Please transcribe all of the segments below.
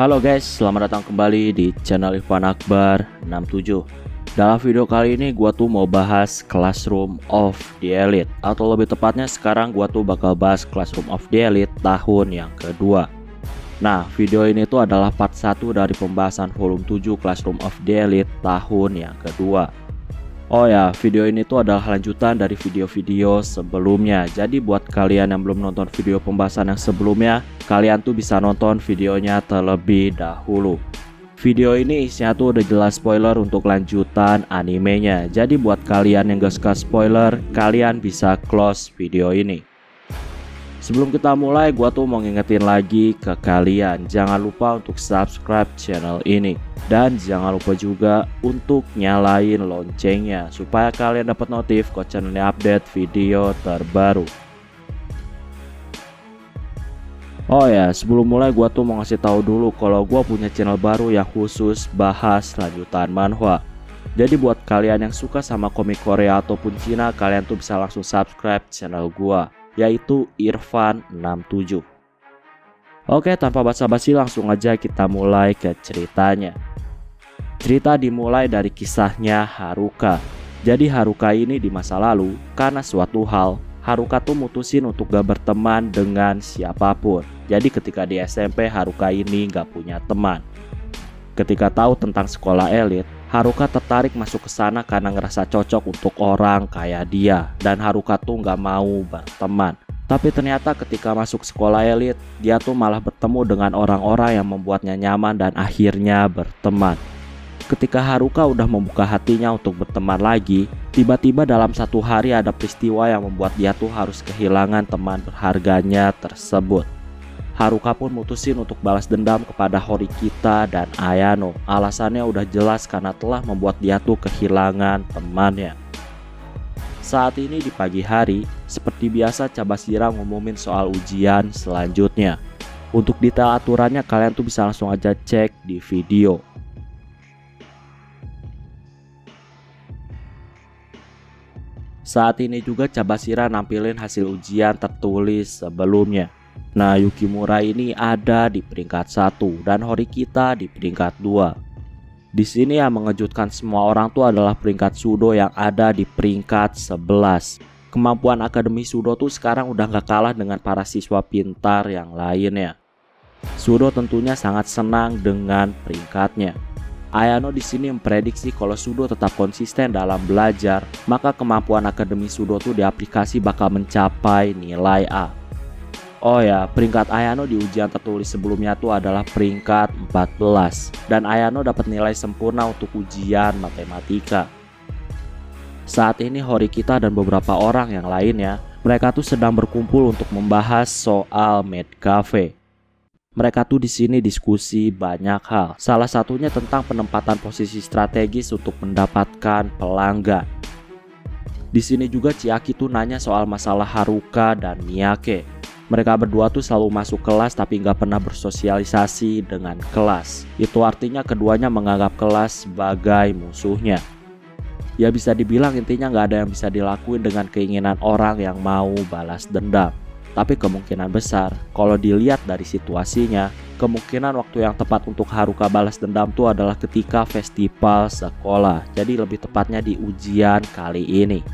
Halo guys, selamat datang kembali di channel Irfan Akbar 67. Dalam video kali ini gua tuh mau bahas Classroom of the Elite, atau lebih tepatnya sekarang gua tuh bakal bahas Classroom of the Elite tahun yang kedua. Nah, video ini tuh adalah part 1 dari pembahasan volume 7 Classroom of the Elite tahun yang kedua. Oh ya, video ini tuh adalah lanjutan dari video-video sebelumnya. Jadi buat kalian yang belum nonton video pembahasan yang sebelumnya, kalian tuh bisa nonton videonya terlebih dahulu. Video ini isinya tuh udah jelas spoiler untuk lanjutan animenya. Jadi buat kalian yang gak suka spoiler, kalian bisa close video ini. Sebelum kita mulai, gua tuh mau ngingetin lagi ke kalian, jangan lupa untuk subscribe channel ini. Dan jangan lupa juga untuk nyalain loncengnya supaya kalian dapat notif kalau channelnya update video terbaru. Oh ya, sebelum mulai gua tuh mau ngasih tahu dulu kalau gua punya channel baru yang khusus bahas lanjutan manhwa. Jadi buat kalian yang suka sama komik Korea ataupun Cina, kalian tuh bisa langsung subscribe channel gua, yaitu Irfan 67. Oke, tanpa basa-basi langsung aja kita mulai ke ceritanya. Cerita dimulai dari kisahnya Haruka. Jadi Haruka ini di masa lalu, karena suatu hal, Haruka tuh mutusin untuk gak berteman dengan siapapun. Jadi ketika di SMP, Haruka ini gak punya teman. Ketika tahu tentang sekolah elit, Haruka tertarik masuk ke sana karena ngerasa cocok untuk orang kayak dia. Dan Haruka tuh gak mau berteman. Tapi ternyata ketika masuk sekolah elit, dia tuh malah bertemu dengan orang-orang yang membuatnya nyaman dan akhirnya berteman. Ketika Haruka udah membuka hatinya untuk berteman lagi, tiba-tiba dalam satu hari ada peristiwa yang membuat dia tuh harus kehilangan teman berharganya tersebut. Haruka pun mutusin untuk balas dendam kepada Horikita dan Ayano. Alasannya udah jelas karena telah membuat dia tuh kehilangan temannya. Saat ini di pagi hari, seperti biasa Cabashira ngumumin soal ujian selanjutnya. Untuk detail aturannya kalian tuh bisa langsung aja cek di video. Saat ini juga Cabashira nampilin hasil ujian tertulis sebelumnya. Nah, Yukimura ini ada di peringkat 1 dan Horikita di peringkat 2. Di sini yang mengejutkan semua orang tuh adalah peringkat Sudo yang ada di peringkat 11. Kemampuan Akademi Sudo tuh sekarang udah gak kalah dengan para siswa pintar yang lainnya. Sudo tentunya sangat senang dengan peringkatnya. Ayano di sini memprediksi kalau Sudo tetap konsisten dalam belajar, maka kemampuan Akademi Sudo tuh di aplikasi bakal mencapai nilai A. Oh ya, peringkat Ayano di ujian tertulis sebelumnya tuh adalah peringkat 14 dan Ayano dapat nilai sempurna untuk ujian matematika. Saat ini Horikita dan beberapa orang yang lainnya, mereka tuh sedang berkumpul untuk membahas soal Maid Cafe. Mereka tuh di sini diskusi banyak hal. Salah satunya tentang penempatan posisi strategis untuk mendapatkan pelanggan. Di sini juga Chiaki tuh nanya soal masalah Haruka dan Miyake. Mereka berdua tuh selalu masuk kelas tapi nggak pernah bersosialisasi dengan kelas. Itu artinya keduanya menganggap kelas sebagai musuhnya. Ya bisa dibilang intinya nggak ada yang bisa dilakuin dengan keinginan orang yang mau balas dendam. Tapi kemungkinan besar, kalau dilihat dari situasinya, kemungkinan waktu yang tepat untuk Haruka balas dendam itu adalah ketika festival sekolah. Jadi lebih tepatnya di ujian kali ini.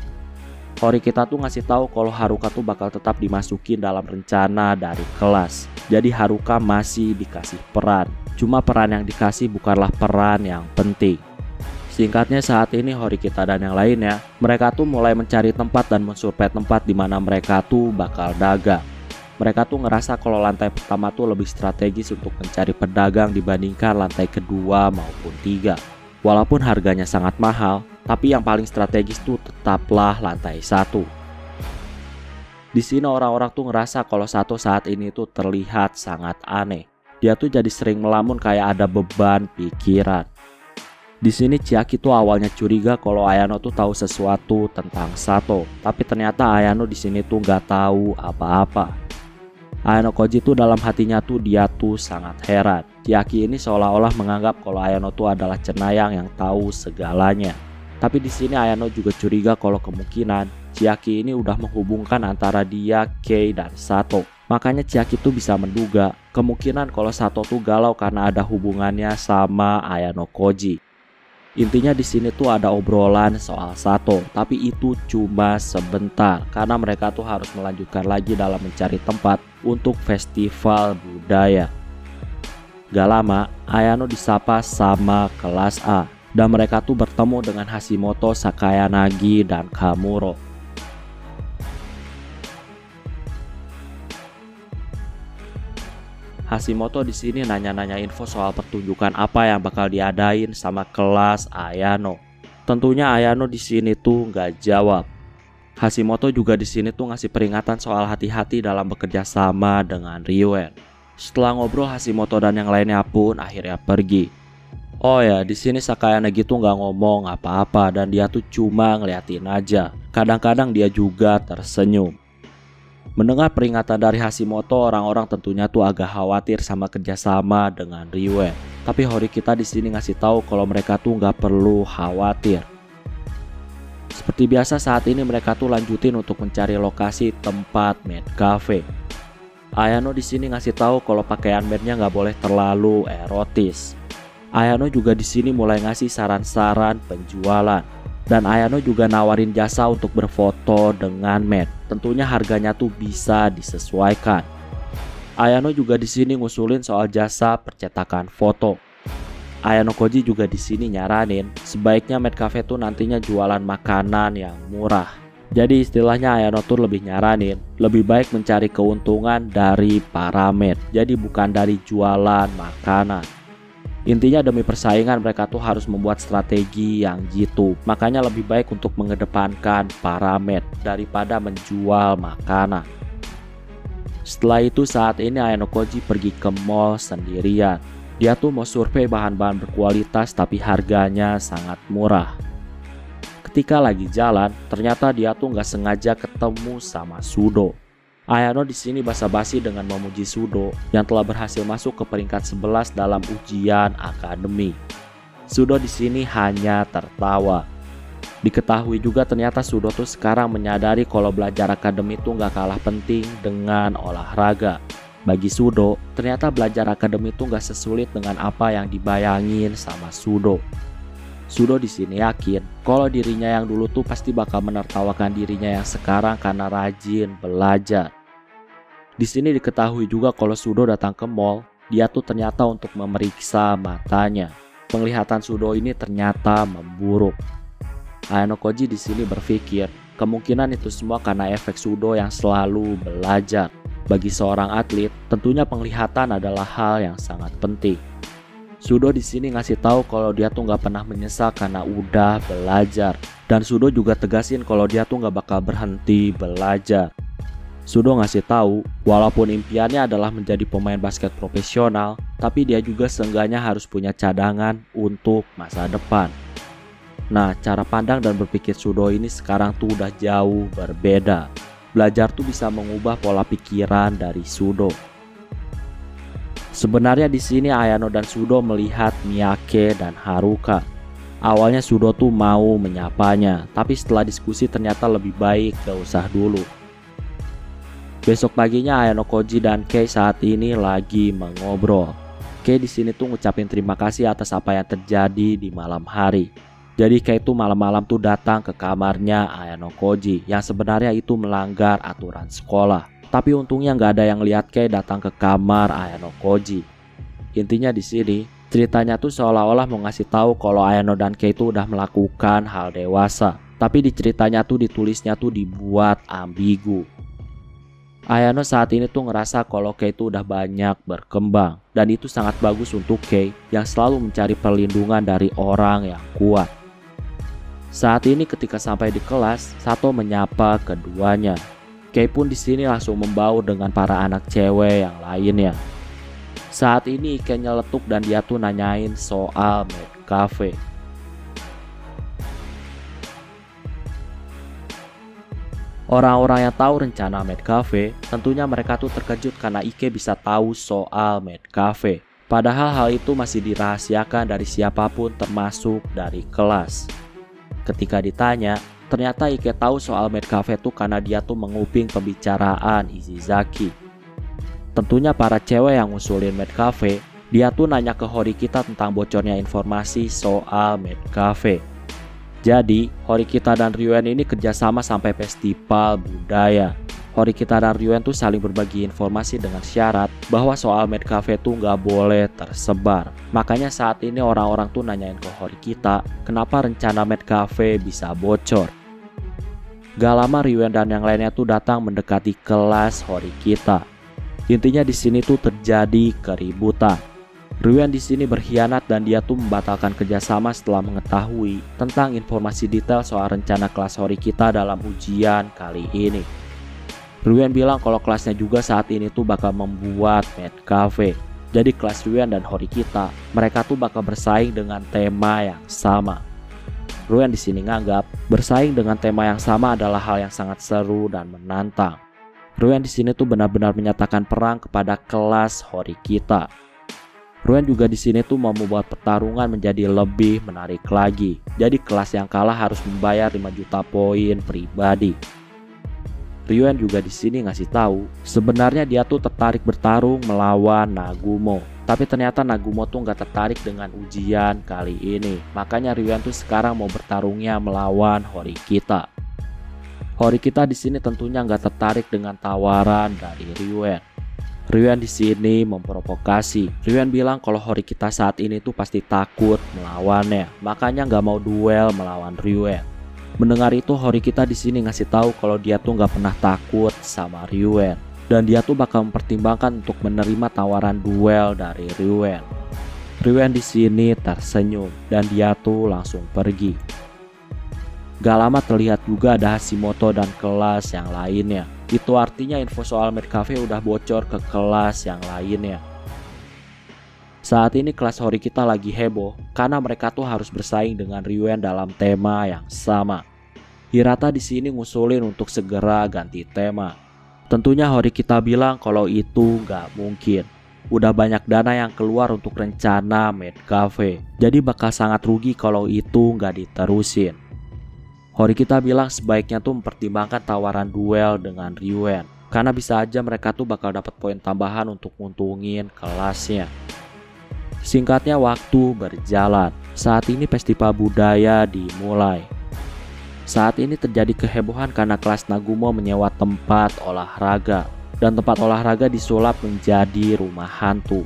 Horikita tuh ngasih tahu kalau Haruka tuh bakal tetap dimasukin dalam rencana dari kelas. Jadi Haruka masih dikasih peran. Cuma peran yang dikasih bukanlah peran yang penting. Singkatnya saat ini Horikita dan yang lainnya, mereka tuh mulai mencari tempat dan mensurvei tempat di mana mereka tuh bakal dagang. Mereka tuh ngerasa kalau lantai pertama tuh lebih strategis untuk mencari pedagang dibandingkan lantai kedua maupun 3. Walaupun harganya sangat mahal, tapi yang paling strategis tuh tetaplah lantai 1. Di sini orang-orang tuh ngerasa kalau Sato saat ini tuh terlihat sangat aneh. Dia tuh jadi sering melamun kayak ada beban pikiran. Di sini Chiaki tuh awalnya curiga kalau Ayano tuh tahu sesuatu tentang Sato, tapi ternyata Ayano di sini tuh nggak tahu apa-apa. Ayano Koji tuh dalam hatinya tuh dia tuh sangat heran. Chiaki ini seolah-olah menganggap kalau Ayano tuh adalah cenayang yang tahu segalanya. Tapi di sini Ayano juga curiga kalau kemungkinan Chiaki ini udah menghubungkan antara dia, Kei dan Sato. Makanya Chiaki tuh bisa menduga kemungkinan kalau Sato tuh galau karena ada hubungannya sama Ayano Koji. Intinya di sini tuh ada obrolan soal Sato, tapi itu cuma sebentar karena mereka tuh harus melanjutkan lagi dalam mencari tempat untuk festival budaya. Gak lama, Ayano disapa sama kelas A dan mereka tuh bertemu dengan Hashimoto, Sakayanagi, dan Kamuro. Hashimoto di sini nanya-nanya info soal pertunjukan apa yang bakal diadain sama kelas Ayano. Tentunya Ayano di sini tuh nggak jawab. Hashimoto juga di sini tuh ngasih peringatan soal hati-hati dalam bekerja sama dengan Ryuen. Setelah ngobrol, Hashimoto dan yang lainnya pun akhirnya pergi. Oh ya, di sini Sakayanagi tuh nggak ngomong apa-apa dan dia tuh cuma ngeliatin aja. Kadang-kadang dia juga tersenyum. Mendengar peringatan dari Hashimoto, orang-orang tentunya tuh agak khawatir sama kerjasama dengan Ryuen. Tapi Horikita di sini ngasih tahu kalau mereka tuh nggak perlu khawatir. Seperti biasa saat ini mereka tuh lanjutin untuk mencari lokasi tempat maid cafe. Ayano di sini ngasih tahu kalau pakaian maidnya nggak boleh terlalu erotis. Ayano juga di sini mulai ngasih saran-saran penjualan. Dan Ayano juga nawarin jasa untuk berfoto dengan maid. Tentunya harganya tuh bisa disesuaikan. Ayano juga di sini ngusulin soal jasa percetakan foto. Ayano Koji juga di sini nyaranin sebaiknya maid cafe tuh nantinya jualan makanan yang murah. Jadi istilahnya Ayano tuh lebih nyaranin lebih baik mencari keuntungan dari para maid. Jadi bukan dari jualan makanan. Intinya demi persaingan mereka tuh harus membuat strategi yang jitu. Makanya lebih baik untuk mengedepankan para maid daripada menjual makanan. Setelah itu saat ini Ayano Koji pergi ke mall sendirian. Dia tuh mau survei bahan-bahan berkualitas tapi harganya sangat murah. Ketika lagi jalan, ternyata dia tuh nggak sengaja ketemu sama Sudo. Ayano di sini basa-basi dengan memuji Sudo yang telah berhasil masuk ke peringkat 11 dalam ujian akademi. Sudo di sini hanya tertawa. Diketahui juga ternyata Sudo tuh sekarang menyadari kalau belajar akademi tuh nggak kalah penting dengan olahraga. Bagi Sudo, ternyata belajar akademi tuh nggak sesulit dengan apa yang dibayangin sama Sudo. Sudo di sini yakin kalau dirinya yang dulu tuh pasti bakal menertawakan dirinya yang sekarang karena rajin belajar. Di sini diketahui juga kalau Sudo datang ke mall, dia tuh ternyata untuk memeriksa matanya. Penglihatan Sudo ini ternyata memburuk. Ayano Koji di sini berpikir, kemungkinan itu semua karena efek Sudo yang selalu belajar. Bagi seorang atlet, tentunya penglihatan adalah hal yang sangat penting. Sudo di sini ngasih tahu kalau dia tuh nggak pernah menyesal karena udah belajar. Dan Sudo juga tegasin kalau dia tuh nggak bakal berhenti belajar. Sudo ngasih tahu, walaupun impiannya adalah menjadi pemain basket profesional, tapi dia juga seenggaknya harus punya cadangan untuk masa depan. Nah, cara pandang dan berpikir Sudo ini sekarang tuh udah jauh berbeda. Belajar tuh bisa mengubah pola pikiran dari Sudo. Sebenarnya di sini Ayano dan Sudo melihat Miyake dan Haruka. Awalnya Sudo tuh mau menyapanya, tapi setelah diskusi ternyata lebih baik gak usah dulu. Besok paginya Ayano Koji dan Kei saat ini lagi mengobrol. Kei di sini tuh ngucapin terima kasih atas apa yang terjadi di malam hari. Jadi Kei tuh malam-malam tuh datang ke kamarnya Ayano Koji yang sebenarnya itu melanggar aturan sekolah. Tapi untungnya nggak ada yang lihat Kei datang ke kamar Ayano Koji. Intinya di sini ceritanya tuh seolah-olah mau ngasih tahu kalau Ayano dan Kei tuh udah melakukan hal dewasa. Tapi di ceritanya tuh ditulisnya tuh dibuat ambigu. Ayano saat ini tuh ngerasa kalau Kei tuh udah banyak berkembang. Dan itu sangat bagus untuk Kei yang selalu mencari perlindungan dari orang yang kuat. Saat ini ketika sampai di kelas, Sato menyapa keduanya. Kei pun di sini langsung membaur dengan para anak cewek yang lainnya. Saat ini Kei nyeletuk dan dia tuh nanyain soal maid cafe. Orang-orang yang tahu rencana maid cafe, tentunya mereka tuh terkejut karena Ike bisa tahu soal maid cafe. Padahal hal itu masih dirahasiakan dari siapapun termasuk dari kelas. Ketika ditanya, ternyata Ike tahu soal maid cafe tuh karena dia tuh menguping pembicaraan Ishizaki. Tentunya para cewek yang ngusulin Maid Cafe, dia tuh nanya ke Horikita tentang bocornya informasi soal Maid Cafe. Jadi, Horikita dan Ryuen ini kerjasama sampai festival budaya. Horikita dan Ryuen tuh saling berbagi informasi dengan syarat bahwa soal Maid Cafe tuh nggak boleh tersebar. Makanya saat ini orang-orang tuh nanyain ke Horikita, kenapa rencana Maid Cafe bisa bocor. Gak lama Ryuen dan yang lainnya tuh datang mendekati kelas Horikita. Intinya di sini tuh terjadi keributan. Ryuen di sini berkhianat dan dia tuh membatalkan kerjasama setelah mengetahui tentang informasi detail soal rencana kelas Horikita dalam ujian kali ini. Ryuen bilang kalau kelasnya juga saat ini tuh bakal membuat Maid Cafe. Jadi kelas Ryuen dan Horikita, mereka tuh bakal bersaing dengan tema yang sama. Ryuen di sini nganggap bersaing dengan tema yang sama adalah hal yang sangat seru dan menantang. Ryuen di sini tuh benar-benar menyatakan perang kepada kelas Horikita. Ryuen juga di sini tuh mau membuat pertarungan menjadi lebih menarik lagi. Jadi kelas yang kalah harus membayar 5 juta poin pribadi. Ryuen juga di sini ngasih tahu sebenarnya dia tuh tertarik bertarung melawan Nagumo. Tapi ternyata Nagumo tuh nggak tertarik dengan ujian kali ini. Makanya Ryuen tuh sekarang mau bertarungnya melawan Horikita. Horikita di sini tentunya nggak tertarik dengan tawaran dari Ryuen. Ryuen di sini memprovokasi. Ryuen bilang kalau Horikita saat ini tuh pasti takut melawannya, makanya nggak mau duel melawan Ryuen. Mendengar itu Horikita di sini ngasih tahu kalau dia tuh nggak pernah takut sama Ryuen dan dia tuh bakal mempertimbangkan untuk menerima tawaran duel dari Ryuen. Ryuen di sini tersenyum dan dia tuh langsung pergi. Gak lama terlihat juga ada Hashimoto dan kelas yang lainnya. Itu artinya info soal Maid Cafe udah bocor ke kelas yang lainnya. Saat ini kelas Horikita lagi heboh karena mereka tuh harus bersaing dengan Ryuen dalam tema yang sama. Hirata di sini ngusulin untuk segera ganti tema. Tentunya Horikita bilang kalau itu nggak mungkin. Udah banyak dana yang keluar untuk rencana Maid Cafe, jadi bakal sangat rugi kalau itu nggak diterusin. Horikita bilang sebaiknya tuh mempertimbangkan tawaran duel dengan Ryuen, karena bisa aja mereka tuh bakal dapat poin tambahan untuk nguntungin kelasnya. Singkatnya waktu berjalan. Saat ini festival budaya dimulai. Saat ini terjadi kehebohan karena kelas Nagumo menyewa tempat olahraga, dan tempat olahraga disulap menjadi rumah hantu.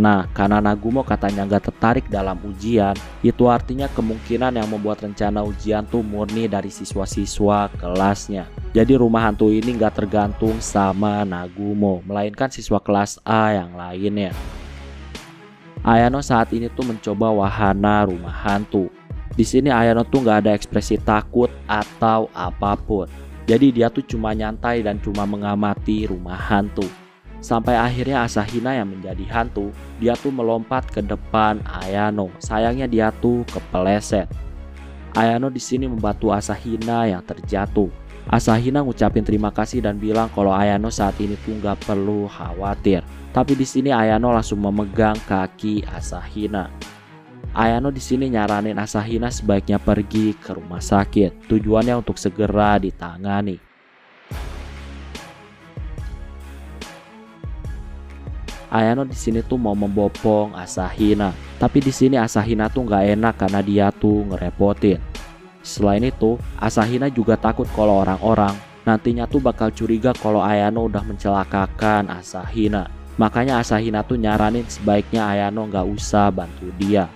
Nah, karena Nagumo katanya nggak tertarik dalam ujian, itu artinya kemungkinan yang membuat rencana ujian tuh murni dari siswa-siswa kelasnya. Jadi rumah hantu ini nggak tergantung sama Nagumo, melainkan siswa kelas A yang lainnya. Ayano saat ini tuh mencoba wahana rumah hantu. Di sini Ayano tuh nggak ada ekspresi takut atau apapun. Jadi dia tuh cuma nyantai dan cuma mengamati rumah hantu. Sampai akhirnya Asahina yang menjadi hantu, dia tuh melompat ke depan Ayano. Sayangnya dia tuh kepeleset. Ayano di sini membantu Asahina yang terjatuh. Asahina ngucapin terima kasih dan bilang kalau Ayano saat ini tuh nggak perlu khawatir. Tapi di sini Ayano langsung memegang kaki Asahina. Ayano di sini nyaranin Asahina sebaiknya pergi ke rumah sakit. Tujuannya untuk segera ditangani. Ayano di sini tuh mau membopong Asahina, tapi di sini Asahina tuh nggak enak karena dia tuh ngerepotin. Selain itu, Asahina juga takut kalau orang-orang nantinya tuh bakal curiga kalau Ayano udah mencelakakan Asahina. Makanya Asahina tuh nyaranin sebaiknya Ayano nggak usah bantu dia.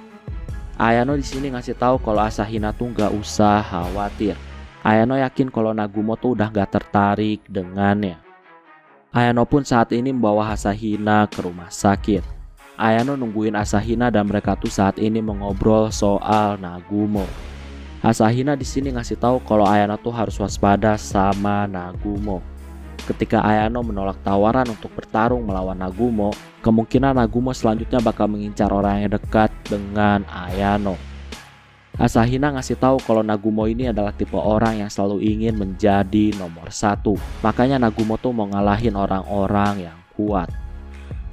Ayano di sini ngasih tahu kalau Asahina tuh nggak usah khawatir. Ayano yakin kalau Nagumo tuh udah nggak tertarik dengannya. Ayano pun saat ini membawa Asahina ke rumah sakit. Ayano nungguin Asahina dan mereka tuh saat ini mengobrol soal Nagumo. Asahina di sini ngasih tahu kalau Ayano tuh harus waspada sama Nagumo. Ketika Ayano menolak tawaran untuk bertarung melawan Nagumo, kemungkinan Nagumo selanjutnya bakal mengincar orang yang dekat dengan Ayano. Asahina ngasih tahu kalau Nagumo ini adalah tipe orang yang selalu ingin menjadi nomor 1. Makanya Nagumo tuh mau ngalahin orang-orang yang kuat.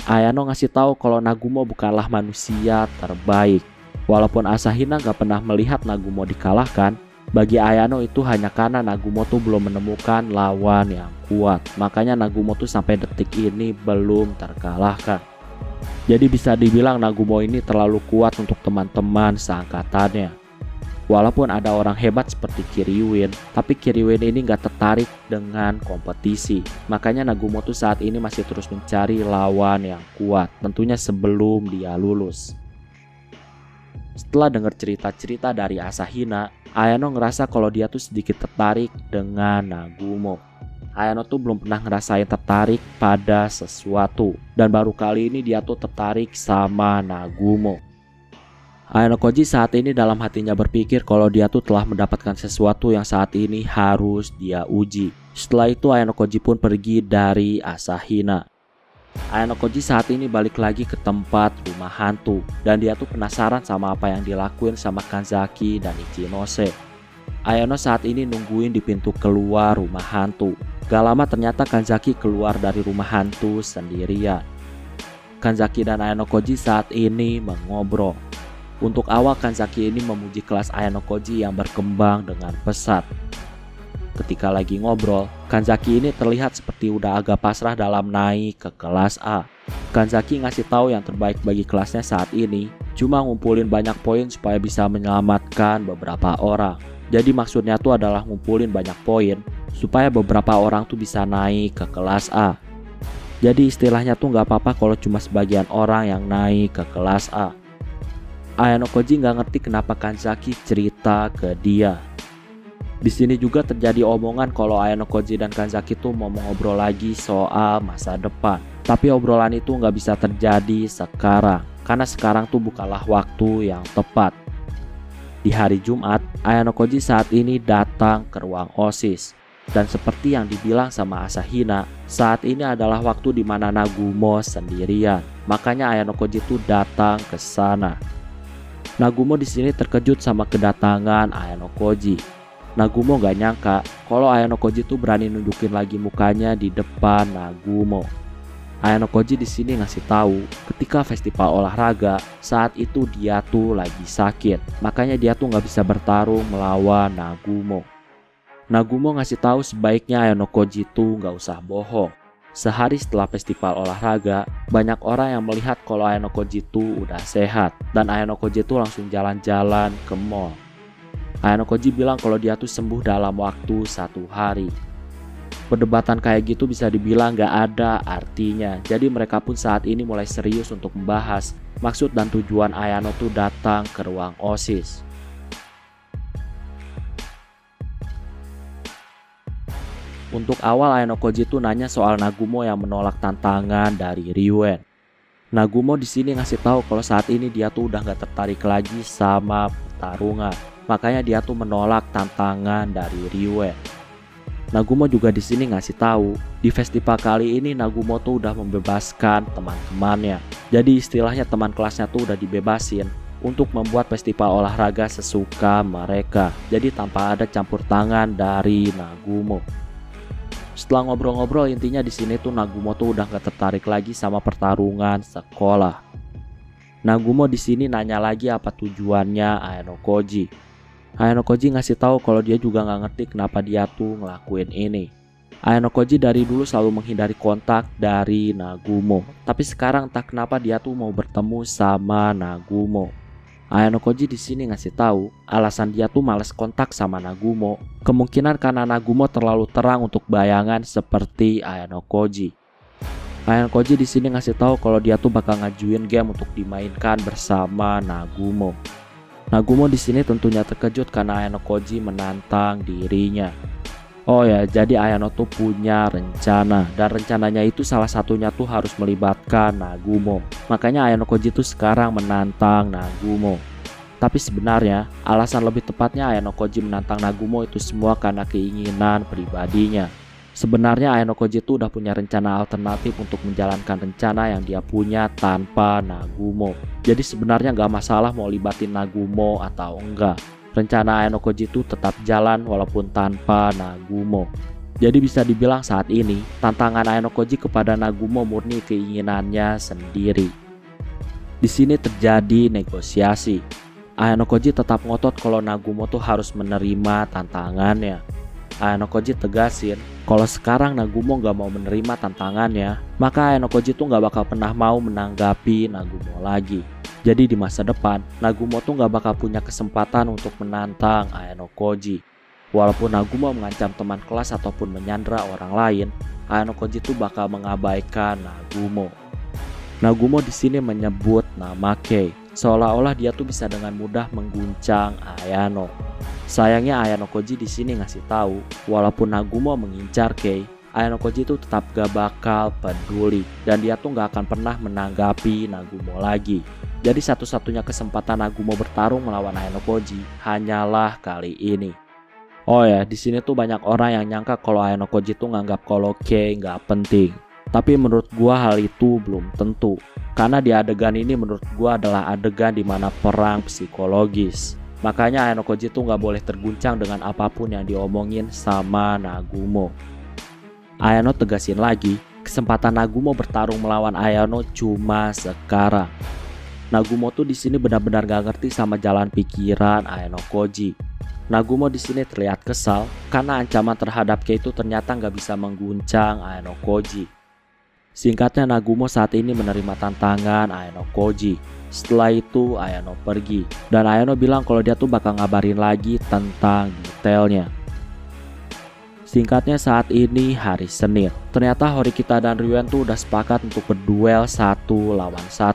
Ayano ngasih tahu kalau Nagumo bukanlah manusia terbaik. Walaupun Asahina gak pernah melihat Nagumo dikalahkan, Bagi Ayano itu hanya karena Nagumo tuh belum menemukan lawan yang kuat. Makanya Nagumo tuh sampai detik ini belum terkalahkan. Jadi bisa dibilang Nagumo ini terlalu kuat untuk teman-teman seangkatannya. Walaupun ada orang hebat seperti Kiryuin, tapi Kiryuin ini gak tertarik dengan kompetisi. Makanya Nagumo tuh saat ini masih terus mencari lawan yang kuat, tentunya sebelum dia lulus. Setelah dengar cerita-cerita dari Asahina, Ayano ngerasa kalau dia tuh sedikit tertarik dengan Nagumo. Ayano tuh belum pernah ngerasain tertarik pada sesuatu, dan baru kali ini dia tuh tertarik sama Nagumo. Ayano Koji saat ini dalam hatinya berpikir kalau dia tuh telah mendapatkan sesuatu yang saat ini harus dia uji. Setelah itu Ayano Koji pun pergi dari Asahina. Ayano Koji saat ini balik lagi ke tempat rumah hantu, dan dia tuh penasaran sama apa yang dilakuin sama Kanzaki dan Ichinose. Ayano saat ini nungguin di pintu keluar rumah hantu. Gak lama ternyata Kanzaki keluar dari rumah hantu sendirian. Kanzaki dan Ayano Koji saat ini mengobrol. Untuk awal Kanzaki ini memuji kelas Ayano Koji yang berkembang dengan pesat. Ketika lagi ngobrol, Kanzaki ini terlihat seperti udah agak pasrah dalam naik ke kelas A. Kanzaki ngasih tahu yang terbaik bagi kelasnya saat ini cuma ngumpulin banyak poin supaya bisa menyelamatkan beberapa orang. Jadi maksudnya tuh adalah ngumpulin banyak poin supaya beberapa orang tuh bisa naik ke kelas A. Jadi istilahnya tuh nggak apa-apa kalau cuma sebagian orang yang naik ke kelas A. Ayano Koji nggak ngerti kenapa Kanzaki cerita ke dia. Di sini juga terjadi omongan kalau Ayano Koji dan Kanzaki tuh mau ngobrol lagi soal masa depan. Tapi obrolan itu nggak bisa terjadi sekarang, karena sekarang tuh bukanlah waktu yang tepat. Di hari Jumat, Ayano Koji saat ini datang ke ruang OSIS. Dan seperti yang dibilang sama Asahina, saat ini adalah waktu di mana Nagumo sendirian. Makanya Ayano Koji tuh datang ke sana. Nagumo di sini terkejut sama kedatangan Ayano Koji. Nagumo gak nyangka kalau Ayano Koji tuh berani nunjukin lagi mukanya di depan Nagumo. Ayano Koji di sini ngasih tahu ketika festival olahraga saat itu dia tuh lagi sakit, makanya dia tuh nggak bisa bertarung melawan Nagumo. Nagumo ngasih tahu sebaiknya Ayano Koji tuh nggak usah bohong. Sehari setelah festival olahraga, banyak orang yang melihat kalau Ayano Koji tuh udah sehat, dan Ayano Koji tuh langsung jalan-jalan ke mall. Ayano Koji bilang kalau dia tuh sembuh dalam waktu 1 hari. Perdebatan kayak gitu bisa dibilang gak ada artinya. Jadi mereka pun saat ini mulai serius untuk membahas maksud dan tujuan Ayano tuh datang ke ruang OSIS. Untuk awal Ayano Koji tuh nanya soal Nagumo yang menolak tantangan dari Ryuen. Nagumo di sini ngasih tahu kalau saat ini dia tuh udah gak tertarik lagi sama pertarungan. Makanya dia tuh menolak tantangan dari Ryuen. Nagumo juga di sini ngasih tahu di festival kali ini Nagumo tuh udah membebaskan teman-temannya. Jadi istilahnya teman kelasnya tuh udah dibebasin untuk membuat festival olahraga sesuka mereka. Jadi tanpa ada campur tangan dari Nagumo. Setelah ngobrol-ngobrol intinya di sini tuh Nagumo tuh udah gak tertarik lagi sama pertarungan sekolah. Nagumo di sini nanya lagi apa tujuannya Ayano Koji. Ayano Koji ngasih tahu kalau dia juga nggak ngerti kenapa dia tuh ngelakuin ini. Ayano Koji dari dulu selalu menghindari kontak dari Nagumo, tapi sekarang entah kenapa dia tuh mau bertemu sama Nagumo. Ayano Koji di sini ngasih tahu alasan dia tuh males kontak sama Nagumo, kemungkinan karena Nagumo terlalu terang untuk bayangan seperti Ayano Koji. Ayano Koji di sini ngasih tahu kalau dia tuh bakal ngajuin game untuk dimainkan bersama Nagumo. Nagumo di sini tentunya terkejut karena Ayano Koji menantang dirinya. Oh ya, jadi Ayano tuh punya rencana, dan rencananya itu salah satunya tuh harus melibatkan Nagumo. Makanya Ayano Koji tuh sekarang menantang Nagumo. Tapi sebenarnya alasan lebih tepatnya Ayano Koji menantang Nagumo itu semua karena keinginan pribadinya. Sebenarnya Ayano Koji itu udah punya rencana alternatif untuk menjalankan rencana yang dia punya tanpa Nagumo. Jadi sebenarnya gak masalah mau libatin Nagumo atau enggak. Rencana Ayano Koji itu tetap jalan walaupun tanpa Nagumo. Jadi bisa dibilang saat ini tantangan Ayano Koji kepada Nagumo murni keinginannya sendiri. Di sini terjadi negosiasi. Ayano Koji tetap ngotot kalau Nagumo tuh harus menerima tantangannya. Ayano Koji tegasin kalau sekarang Nagumo gak mau menerima tantangannya, maka Ayano Koji tuh gak bakal pernah mau menanggapi Nagumo lagi. Jadi di masa depan, Nagumo tuh gak bakal punya kesempatan untuk menantang Ayano Koji. Walaupun Nagumo mengancam teman kelas ataupun menyandra orang lain, Ayano Koji tuh bakal mengabaikan Nagumo. Nagumo di sini menyebut nama Kei, seolah-olah dia tuh bisa dengan mudah mengguncang Ayano. Sayangnya Ayano Koji di sini ngasih tahu, walaupun Nagumo mengincar Kei, Ayano Koji tuh tetap gak bakal peduli dan dia tuh gak akan pernah menanggapi Nagumo lagi. Jadi satu-satunya kesempatan Nagumo bertarung melawan Ayano Koji hanyalah kali ini. Oh ya, di sini tuh banyak orang yang nyangka kalau Ayano Koji tuh nganggap kalau Kei nggak penting. Tapi menurut gua hal itu belum tentu. Karena di adegan ini menurut gua adalah adegan dimana perang psikologis. Makanya Ayano Koji tuh nggak boleh terguncang dengan apapun yang diomongin sama Nagumo. Ayano tegasin lagi, kesempatan Nagumo bertarung melawan Ayano cuma sekarang. Nagumo tuh di sini benar-benar gak ngerti sama jalan pikiran Ayano Koji. Nagumo di sini terlihat kesal karena ancaman terhadap Kei itu ternyata nggak bisa mengguncang Ayano Koji. Singkatnya Nagumo saat ini menerima tantangan Ayano Koji. Setelah itu Ayano pergi dan Ayano bilang kalau dia tuh bakal ngabarin lagi tentang detailnya. Singkatnya saat ini hari Senin. Ternyata Horikita dan Ryuen tuh udah sepakat untuk berduel 1 lawan 1.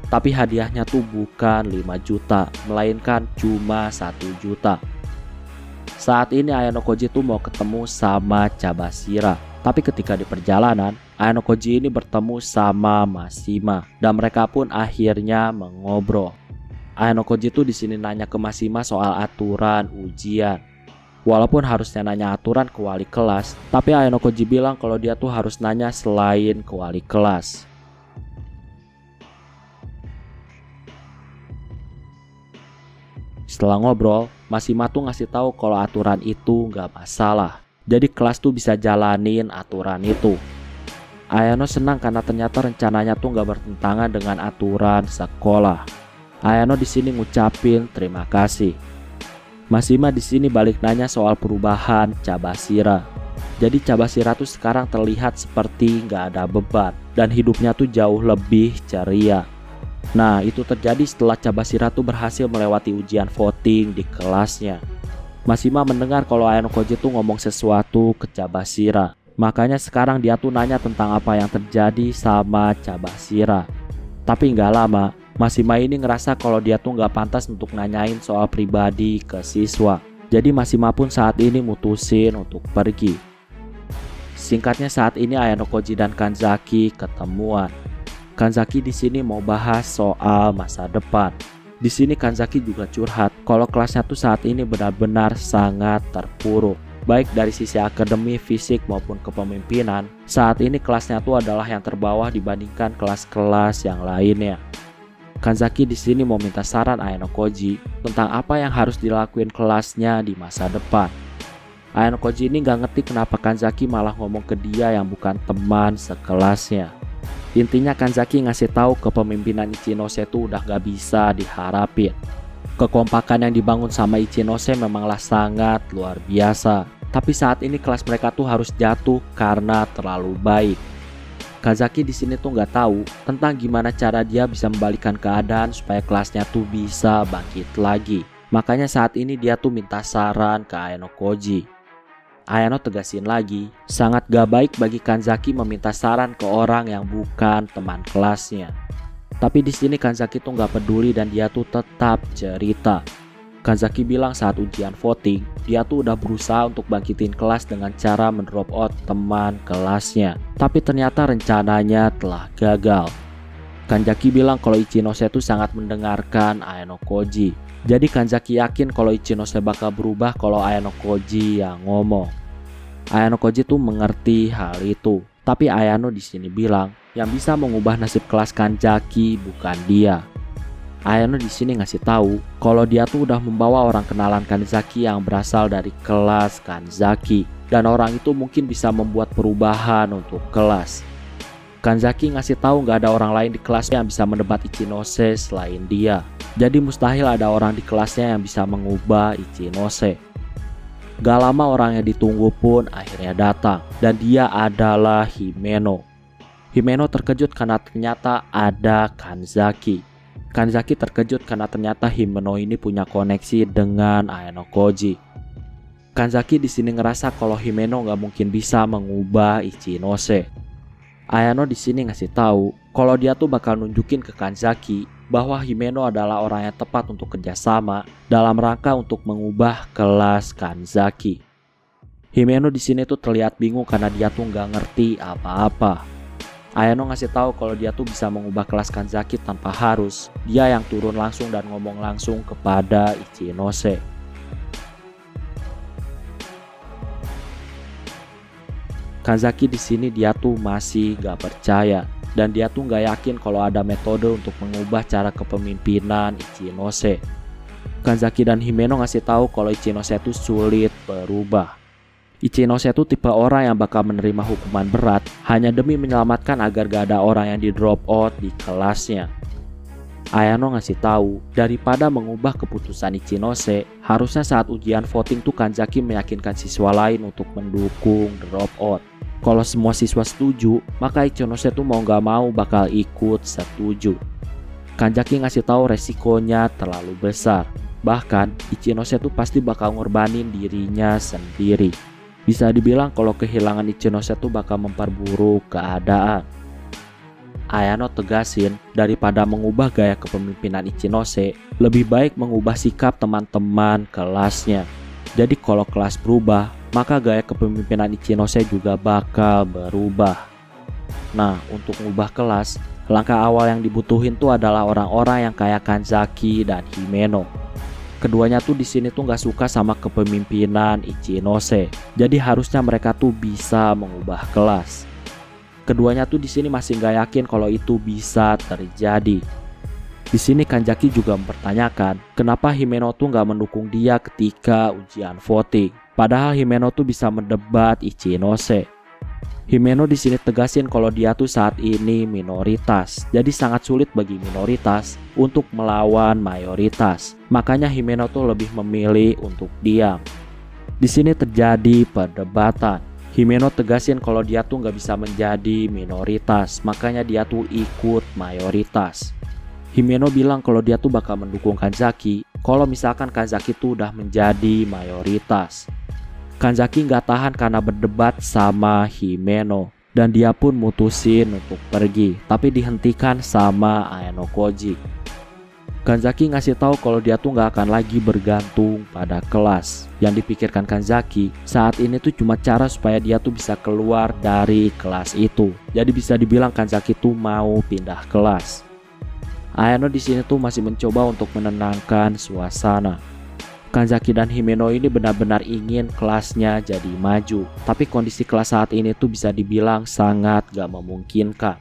Tapi hadiahnya tuh bukan 5 juta, melainkan cuma 1 juta. Saat ini Ayano Koji tuh mau ketemu sama Cabashira. Tapi ketika di perjalanan, Ayano Koji ini bertemu sama Mashima dan mereka pun akhirnya mengobrol. Ayano Koji tuh di sini nanya ke Mashima soal aturan ujian. Walaupun harusnya nanya aturan ke wali kelas, tapi Ayano Koji bilang kalau dia tuh harus nanya selain ke wali kelas. Setelah ngobrol, Mashima tuh ngasih tahu kalau aturan itu nggak masalah. Jadi kelas tuh bisa jalanin aturan itu. Ayano senang karena ternyata rencananya tuh nggak bertentangan dengan aturan sekolah. Ayano di sini ngucapin terima kasih. Mashima di sini balik nanya soal perubahan Cabashira. Jadi Cabashira tuh sekarang terlihat seperti nggak ada beban dan hidupnya tuh jauh lebih ceria. Nah, itu terjadi setelah Cabashira tuh berhasil melewati ujian voting di kelasnya. Mashima mendengar kalau Ayano Koji tuh ngomong sesuatu ke Cabashira. Makanya sekarang dia tuh nanya tentang apa yang terjadi sama Cabashira. Tapi nggak lama, Mashima ini ngerasa kalau dia tuh nggak pantas untuk nanyain soal pribadi ke siswa. Jadi Mashima pun saat ini mutusin untuk pergi. Singkatnya saat ini Ayano Koji dan Kanzaki ketemuan. Kanzaki di sini mau bahas soal masa depan. Di sini Kanzaki juga curhat kalau kelasnya tuh saat ini benar-benar sangat terpuruk. Baik dari sisi akademi, fisik maupun kepemimpinan. Saat ini kelasnya tuh adalah yang terbawah dibandingkan kelas-kelas yang lainnya. Kanzaki di sini mau minta saran Ayano Koji tentang apa yang harus dilakuin kelasnya di masa depan. Ayano Koji ini gak ngerti kenapa Kanzaki malah ngomong ke dia yang bukan teman sekelasnya. Intinya Kanzaki ngasih tahu kepemimpinan Ichinose itu udah gak bisa diharapin. Kekompakan yang dibangun sama Ichinose memanglah sangat luar biasa. Tapi saat ini kelas mereka tuh harus jatuh karena terlalu baik. Kanzaki di sini tuh nggak tahu tentang gimana cara dia bisa membalikkan keadaan supaya kelasnya tuh bisa bangkit lagi. Makanya saat ini dia tuh minta saran ke Ayano Koji. Ayano tegasin lagi, sangat gak baik bagi Kanzaki meminta saran ke orang yang bukan teman kelasnya. Tapi di sini Kanzaki tuh nggak peduli dan dia tuh tetap cerita. Kanzaki bilang saat ujian voting, dia tuh udah berusaha untuk bangkitin kelas dengan cara mendrop out teman kelasnya. Tapi ternyata rencananya telah gagal. Kanzaki bilang kalau Ichinose tuh sangat mendengarkan Ayano Koji. Jadi Kanzaki yakin kalau Ichinose bakal berubah kalau Ayano Koji yang ngomong. Ayano Koji tuh mengerti hal itu. Tapi Ayano di sini bilang yang bisa mengubah nasib kelas Kanzaki bukan dia. Ayano di sini ngasih tahu kalau dia tuh udah membawa orang kenalan Kanzaki yang berasal dari kelas Kanzaki dan orang itu mungkin bisa membuat perubahan untuk kelas. Kanzaki ngasih tahu nggak ada orang lain di kelasnya yang bisa mendebat Ichinose selain dia. Jadi mustahil ada orang di kelasnya yang bisa mengubah Ichinose. Gak lama orang yang ditunggu pun akhirnya datang, dan dia adalah Himeno. Himeno terkejut karena ternyata ada Kanzaki. Kanzaki terkejut karena ternyata Himeno ini punya koneksi dengan Ayano Koji. Kanzaki di sini ngerasa kalau Himeno nggak mungkin bisa mengubah Ichinose. Ayano di sini ngasih tahu kalau dia tuh bakal nunjukin ke Kanzaki bahwa Himeno adalah orang yang tepat untuk kerjasama dalam rangka untuk mengubah kelas Kanzaki. Himeno di sini tuh terlihat bingung karena dia tuh nggak ngerti apa-apa. Ayano ngasih tahu kalau dia tuh bisa mengubah kelas Kanzaki tanpa harus dia yang turun langsung dan ngomong langsung kepada Ichinose. Kanzaki di sini dia tuh masih gak percaya dan dia tuh gak yakin kalau ada metode untuk mengubah cara kepemimpinan Ichinose. Kanzaki dan Himeno ngasih tahu kalau Ichinose tuh sulit berubah. Ichinose tuh tipe orang yang bakal menerima hukuman berat hanya demi menyelamatkan agar gak ada orang yang di drop out di kelasnya. Ayano ngasih tahu daripada mengubah keputusan Ichinose, harusnya saat ujian voting tuh Kanzaki meyakinkan siswa lain untuk mendukung drop out. Kalau semua siswa setuju, maka Ichinose tuh mau gak mau bakal ikut setuju. Kanzaki ngasih tahu resikonya terlalu besar. Bahkan Ichinose tuh pasti bakal ngorbanin dirinya sendiri. Bisa dibilang kalau kehilangan Ichinose tuh bakal memperburuk keadaan. Ayano tegasin daripada mengubah gaya kepemimpinan Ichinose, lebih baik mengubah sikap teman-teman kelasnya. Jadi kalau kelas berubah, maka gaya kepemimpinan Ichinose juga bakal berubah. Nah, untuk mengubah kelas, langkah awal yang dibutuhin tuh adalah orang-orang yang kayak Kanzaki dan Himeno. Keduanya tuh di sini tuh nggak suka sama kepemimpinan Ichinose. Jadi harusnya mereka tuh bisa mengubah kelas. Keduanya tuh di sini masih nggak yakin kalau itu bisa terjadi. Di sini Kanzaki juga mempertanyakan kenapa Himeno tuh nggak mendukung dia ketika ujian voting. Padahal Himeno tuh bisa mendebat Ichinose. Himeno di sini tegasin kalau dia tuh saat ini minoritas. Jadi sangat sulit bagi minoritas untuk melawan mayoritas. Makanya Himeno tuh lebih memilih untuk diam. Di sini terjadi perdebatan. Himeno tegasin kalau dia tuh nggak bisa menjadi minoritas, makanya dia tuh ikut mayoritas. Himeno bilang kalau dia tuh bakal mendukung Kanzaki kalau misalkan Kanzaki tuh udah menjadi mayoritas. Kanzaki nggak tahan karena berdebat sama Himeno dan dia pun mutusin untuk pergi, tapi dihentikan sama Ayano Koji. Kanzaki ngasih tahu kalau dia tuh nggak akan lagi bergantung pada kelas. Yang dipikirkan Kanzaki saat ini tuh cuma cara supaya dia tuh bisa keluar dari kelas itu. Jadi bisa dibilang Kanzaki tuh mau pindah kelas. Ayano di sini tuh masih mencoba untuk menenangkan suasana. Kanzaki dan Himeno ini benar-benar ingin kelasnya jadi maju, tapi kondisi kelas saat ini tuh bisa dibilang sangat gak memungkinkan.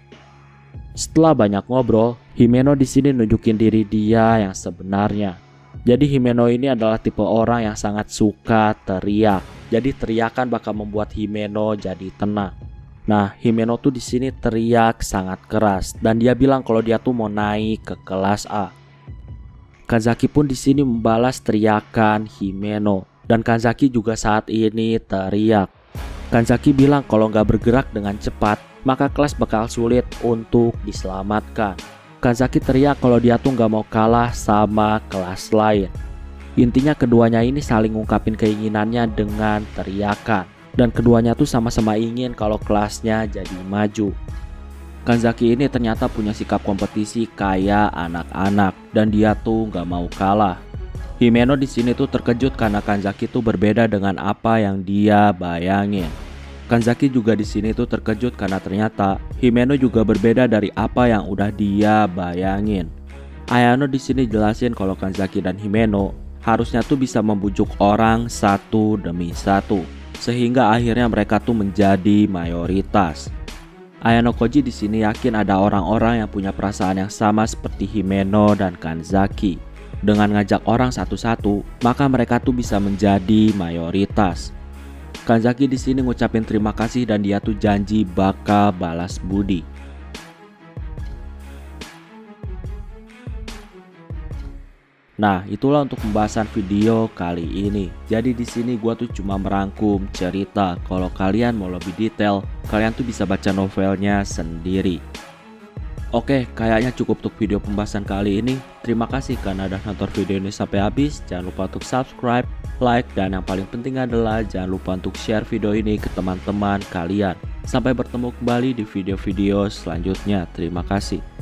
Setelah banyak ngobrol, Himeno di sini nunjukin diri dia yang sebenarnya. Jadi Himeno ini adalah tipe orang yang sangat suka teriak. Jadi teriakan bakal membuat Himeno jadi tenang. Nah, Himeno tuh di sini teriak sangat keras dan dia bilang kalau dia tuh mau naik ke kelas A. Kanzaki pun di sini membalas teriakan Himeno dan Kanzaki juga saat ini teriak. Kanzaki bilang kalau nggak bergerak dengan cepat, maka kelas bakal sulit untuk diselamatkan. Kanzaki teriak kalau dia tuh nggak mau kalah sama kelas lain. Intinya keduanya ini saling ngungkapin keinginannya dengan teriakan. Dan keduanya tuh sama-sama ingin kalau kelasnya jadi maju. Kanzaki ini ternyata punya sikap kompetisi kayak anak-anak dan dia tuh nggak mau kalah. Himeno di sini tuh terkejut karena Kanzaki tuh berbeda dengan apa yang dia bayangin. Kanzaki juga di sini tuh terkejut karena ternyata Himeno juga berbeda dari apa yang udah dia bayangin. Ayano di sini jelasin kalau Kanzaki dan Himeno harusnya tuh bisa membujuk orang satu demi satu, sehingga akhirnya mereka tuh menjadi mayoritas. Ayano Koji di sini yakin ada orang-orang yang punya perasaan yang sama seperti Himeno dan Kanzaki. Dengan ngajak orang satu-satu, maka mereka tuh bisa menjadi mayoritas. Kanzaki di sini ngucapin terima kasih dan dia tuh janji bakal balas budi. Nah, itulah untuk pembahasan video kali ini. Jadi di sini gua tuh cuma merangkum cerita. Kalau kalian mau lebih detail, kalian tuh bisa baca novelnya sendiri. Oke, kayaknya cukup untuk video pembahasan kali ini. Terima kasih karena udah nonton video ini sampai habis. Jangan lupa untuk subscribe, like, dan yang paling penting adalah jangan lupa untuk share video ini ke teman-teman kalian. Sampai bertemu kembali di video-video selanjutnya. Terima kasih.